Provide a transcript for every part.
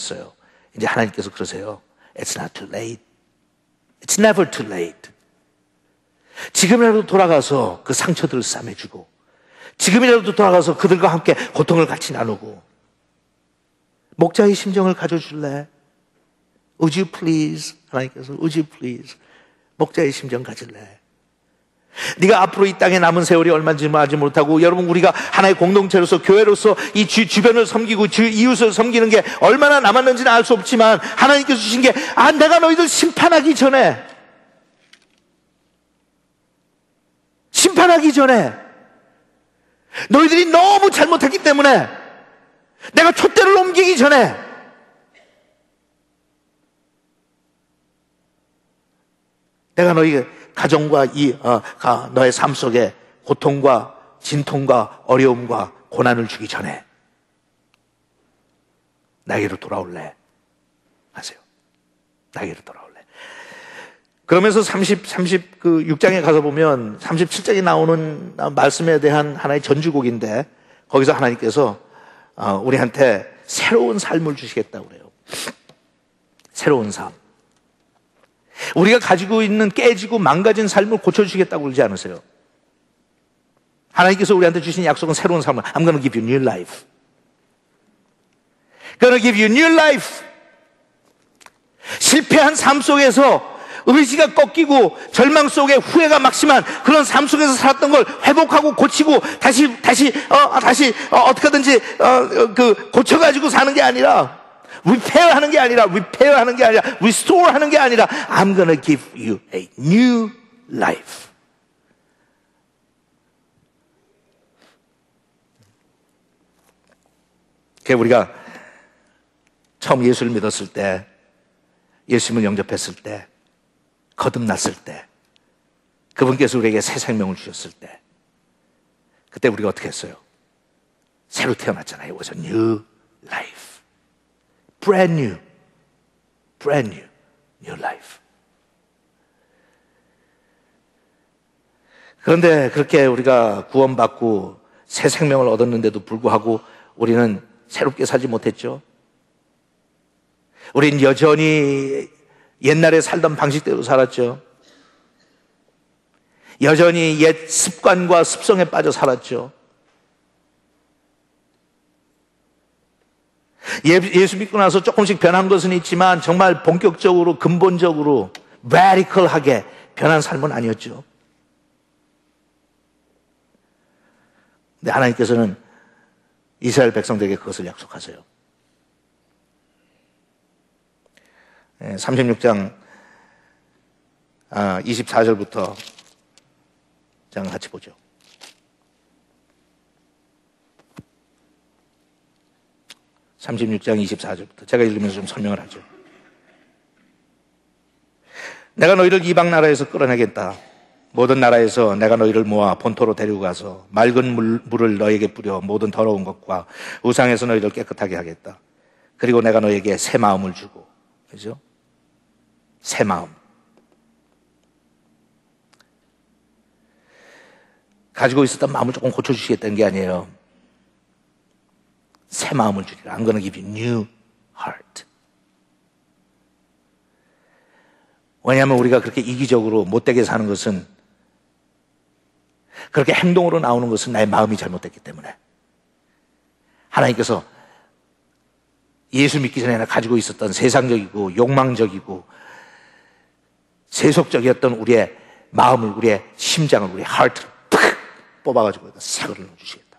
있어요. 이제 하나님께서 그러세요. It's not too late. It's never too late. 지금이라도 돌아가서 그 상처들을 싸매주고, 지금이라도 돌아가서 그들과 함께 고통을 같이 나누고, 목자의 심정을 가져줄래? Would you please? 하나님께서 Would you please? 목자의 심정 가질래? 네가 앞으로 이 땅에 남은 세월이 얼마인지 알지 못하고, 여러분, 우리가 하나의 공동체로서, 교회로서 이 주변을 섬기고 이웃을 섬기는 게 얼마나 남았는지는 알 수 없지만, 하나님께서 주신 게, 내가 너희들 심판하기 전에 너희들이 너무 잘못했기 때문에 내가 촛대를 옮기기 전에 내가 너희 가정과 너의 삶 속에 고통과 진통과 어려움과 고난을 주기 전에 나에게로 돌아올래 하세요. 나에게로 돌아올래. 그러면서 6장에 가서 보면 37장에 나오는 말씀에 대한 하나의 전주곡인데, 거기서 하나님께서 우리한테 새로운 삶을 주시겠다고 그래요. 새로운 삶. 우리가 가지고 있는 깨지고 망가진 삶을 고쳐주시겠다고 그러지 않으세요? 하나님께서 우리한테 주신 약속은 새로운 삶을. I'm going to give you new life. going to give you new life. 실패한 삶 속에서 의지가 꺾이고 절망 속에 후회가 막심한 그런 삶 속에서 살았던 걸 회복하고 고치고 다시 어떻게든지 고쳐가지고 사는 게 아니라, repair 하는 게 아니라 restore 하는 게 아니라 I'm gonna give you a new life. 우리가 처음 예수를 믿었을 때, 예수님을 영접했을 때, 거듭났을 때, 그분께서 우리에게 새 생명을 주셨을 때, 그때 우리가 어떻게 했어요? 새로 태어났잖아요. It was a new life. Brand new life. 그런데 그렇게 우리가 구원받고 새 생명을 얻었는데도 불구하고 우리는 새롭게 살지 못했죠. 우린 여전히 옛날에 살던 방식대로 살았죠. 여전히 옛 습관과 습성에 빠져 살았죠. 예수 믿고 나서 조금씩 변한 것은 있지만 정말 본격적으로 근본적으로 radical하게 변한 삶은 아니었죠. 근데 하나님께서는 이스라엘 백성들에게 그것을 약속하세요. 36장 24절부터 장 같이 보죠. 36장 24절부터 제가 읽으면서 좀 설명을 하죠. 내가 너희를 이방 나라에서 끌어내겠다. 모든 나라에서 내가 너희를 모아 본토로 데리고 가서 맑은 물을 너희에게 뿌려 모든 더러운 것과 우상에서 너희를 깨끗하게 하겠다. 그리고 내가 너희에게 새 마음을 주고, 그죠? 새 마음. 가지고 있었던 마음을 조금 고쳐주시겠다는 게 아니에요. 새 마음을 주리라. I'm gonna give you new heart. 왜냐하면 우리가 그렇게 이기적으로 못되게 사는 것은, 그렇게 행동으로 나오는 것은 나의 마음이 잘못됐기 때문에, 하나님께서 예수 믿기 전에 가지고 있었던 세상적이고 욕망적이고 세속적이었던 우리의 마음을, 우리의 심장을, 우리의 하트를 팍 뽑아가지고 새 거를 넣어주시겠다.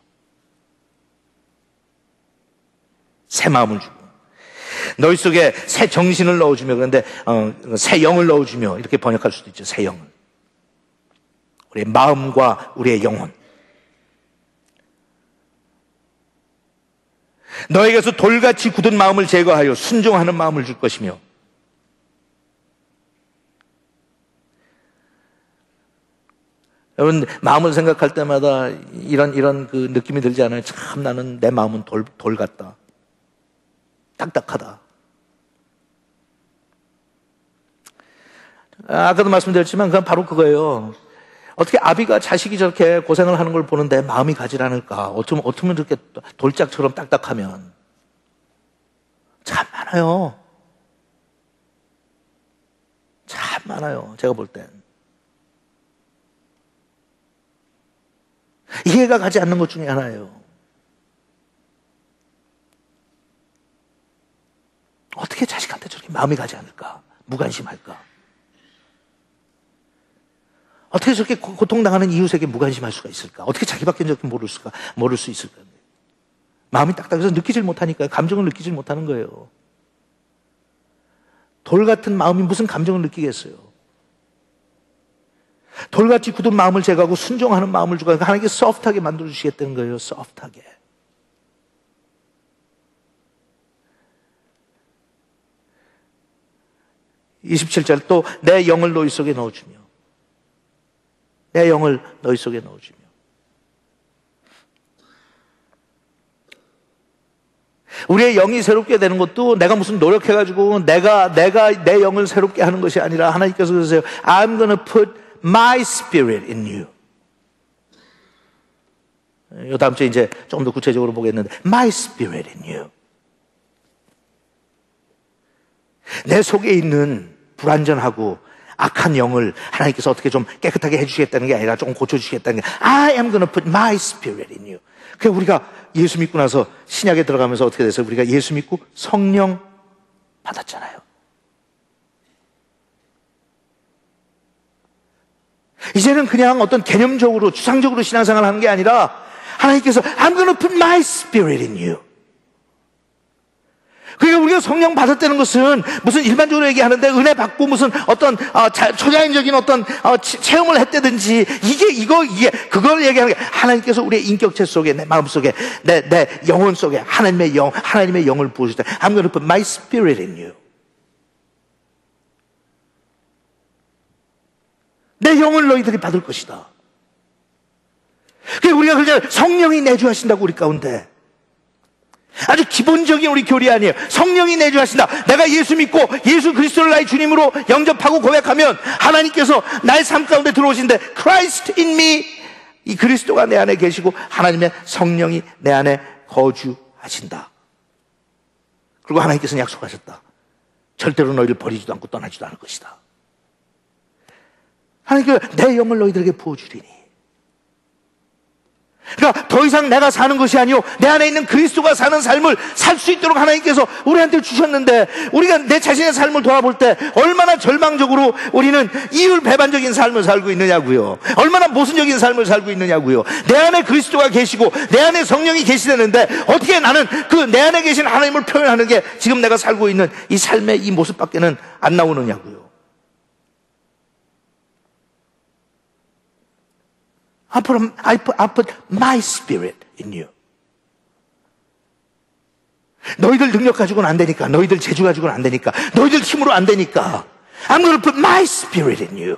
새 마음을 주고 너희 속에 새 정신을 넣어주며, 그런데 새 영을 넣어주며, 이렇게 번역할 수도 있죠. 새 영을. 우리의 마음과 우리의 영혼. 너에게서 돌같이 굳은 마음을 제거하여 순종하는 마음을 줄 것이며. 여러분, 마음을 생각할 때마다 이런 그 느낌이 들지 않아요? 참, 나는 내 마음은 돌 같다. 딱딱하다. 아까도 말씀드렸지만 그건 바로 그거예요. 어떻게 아비가 자식이 저렇게 고생을 하는 걸 보는데 마음이 가지 않을까? 어쩌면 그렇게 돌짝처럼 딱딱하면 참 많아요. 참 많아요. 제가 볼 땐. 이해가 가지 않는 것 중에 하나예요. 어떻게 자식한테 저렇게 마음이 가지 않을까? 무관심할까? 어떻게 저렇게 고통당하는 이웃에게 무관심할 수가 있을까? 어떻게 자기밖에 저렇게 모를 수 있을까? 마음이 딱딱해서 느끼질 못하니까요. 감정을 느끼질 못하는 거예요. 돌 같은 마음이 무슨 감정을 느끼겠어요? 돌같이 굳은 마음을 제거하고 순종하는 마음을 주고 하나님께 소프트하게 만들어주시겠다는 거예요. 소프트하게. (27절) 또 내 영을 너희 속에 넣어주며 내 영을 너희 속에 넣어주며 우리의 영이 새롭게 되는 것도 내가 무슨 노력해가지고 내가 내 영을 새롭게 하는 것이 아니라 하나님께서 그러세요. I'm gonna put my spirit in you. 이 다음 주에 이제 조금 더 구체적으로 보겠는데 my spirit in you. 내 속에 있는 불완전하고 악한 영을 하나님께서 어떻게 좀 깨끗하게 해주시겠다는 게 아니라 조금 고쳐주시겠다는 게 I am gonna put my spirit in you. 그러니까 우리가 예수 믿고 나서 신약에 들어가면서 어떻게 됐어요? 우리가 예수 믿고 성령 받았잖아요. 이제는 그냥 어떤 개념적으로 추상적으로 신앙생활을 하는 게 아니라 하나님께서 I'm gonna put my spirit in you. 그러니까 우리가 성령 받았다는 것은 무슨 일반적으로 얘기하는데 은혜 받고 무슨 어떤 초자연적인 어떤 체험을 했다든지 이게 그걸 얘기하는 게 하나님께서 우리의 인격체 속에 내 마음 속에 내 영혼 속에 하나님의 영을 부으실 때 I'm going to put my spirit in you. 내 영을 너희들이 받을 것이다. 그러니까 우리가 그냥 성령이 내주하신다고 우리 가운데 아주 기본적인 우리 교리 아니에요. 성령이 내주하신다. 내가 예수 믿고 예수 그리스도를 나의 주님으로 영접하고 고백하면 하나님께서 나의 삶 가운데 들어오신데 Christ in me, 이 그리스도가 내 안에 계시고 하나님의 성령이 내 안에 거주하신다. 그리고 하나님께서는 약속하셨다. 절대로 너희를 버리지도 않고 떠나지도 않을 것이다. 하나님께서 내 영을 너희들에게 부어주리니. 그러니까 더 이상 내가 사는 것이 아니요 내 안에 있는 그리스도가 사는 삶을 살 수 있도록 하나님께서 우리한테 주셨는데 우리가 내 자신의 삶을 돌아볼 때 얼마나 절망적으로 우리는 이율배반적인 삶을 살고 있느냐고요. 얼마나 모순적인 삶을 살고 있느냐고요. 내 안에 그리스도가 계시고 내 안에 성령이 계시다는데 어떻게 나는 그 내 안에 계신 하나님을 표현하는 게 지금 내가 살고 있는 이 삶의 이 모습밖에는 안 나오느냐고요. I put my spirit in you. 너희들 능력 가지고는 안 되니까, 너희들 재주 가지고는 안 되니까, 너희들 힘으로 안 되니까 I'm going to put my spirit in you.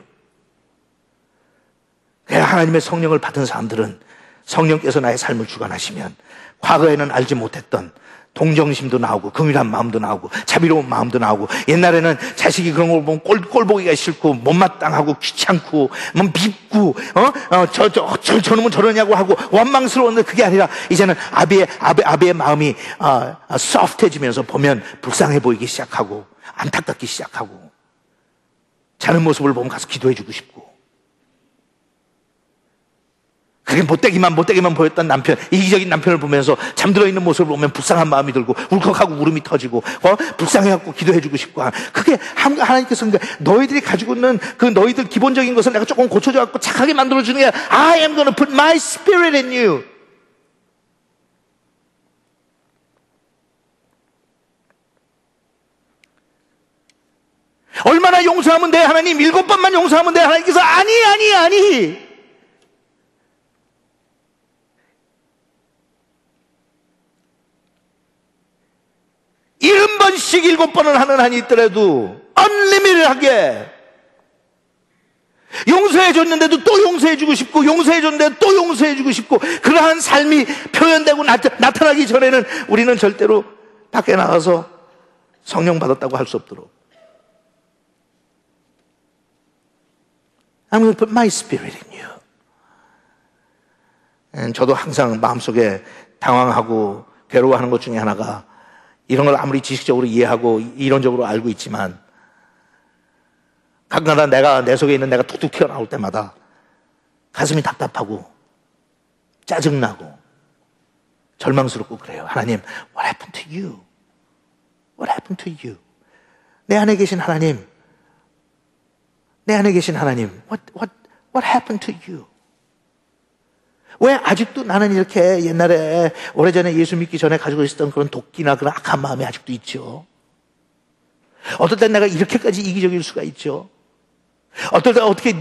하나님의 성령을 받은 사람들은 성령께서 나의 삶을 주관하시면 과거에는 알지 못했던 동정심도 나오고 긍휼한 마음도 나오고 자비로운 마음도 나오고 옛날에는 자식이 그런 걸 보면 꼴 보기가 싫고 못마땅하고 귀찮고 뭐 밉고 저놈은 저러냐고 하고 원망스러웠는데 그게 아니라 이제는 아비의 마음이 소프트해지면서 보면 불쌍해 보이기 시작하고 안타깝기 시작하고 자는 모습을 보면 가서 기도해주고 싶고 그게 못되기만 보였던 남편, 이기적인 남편을 보면서 잠들어 있는 모습을 보면 불쌍한 마음이 들고 울컥하고 울음이 터지고 불쌍해갖고 기도해주고 싶고 그게 하나님께서 너희들이 가지고 있는 그 너희들 기본적인 것을 내가 조금 고쳐줘갖고 착하게 만들어주는 게 I am going to put my spirit in you. 얼마나 용서하면 돼 하나님? 7번만 용서하면 돼 하나님께서 아니 70번씩 7번을 하는 한이 있더라도 unlimited하게 용서해줬는데도 또 용서해주고 싶고 용서해줬는데도 또 용서해주고 싶고 그러한 삶이 표현되고 나타나기 전에는 우리는 절대로 밖에 나가서 성령 받았다고 할 수 없도록 I'm going to put my spirit in you. 저도 항상 마음속에 당황하고 괴로워하는 것 중에 하나가 이런 걸 아무리 지식적으로 이해하고 이론적으로 알고 있지만 가끔가다 내 속에 있는 내가 툭툭 튀어나올 때마다 가슴이 답답하고 짜증나고 절망스럽고 그래요. 하나님, what happened to you? What happened to you? 내 안에 계신 하나님, what happened to you? 왜 아직도 나는 이렇게 옛날에 오래전에 예수 믿기 전에 가지고 있었던 그런 도끼나 그런 악한 마음이 아직도 있죠. 어떨 땐 내가 이렇게까지 이기적일 수가 있죠. 어떨 때 어떻게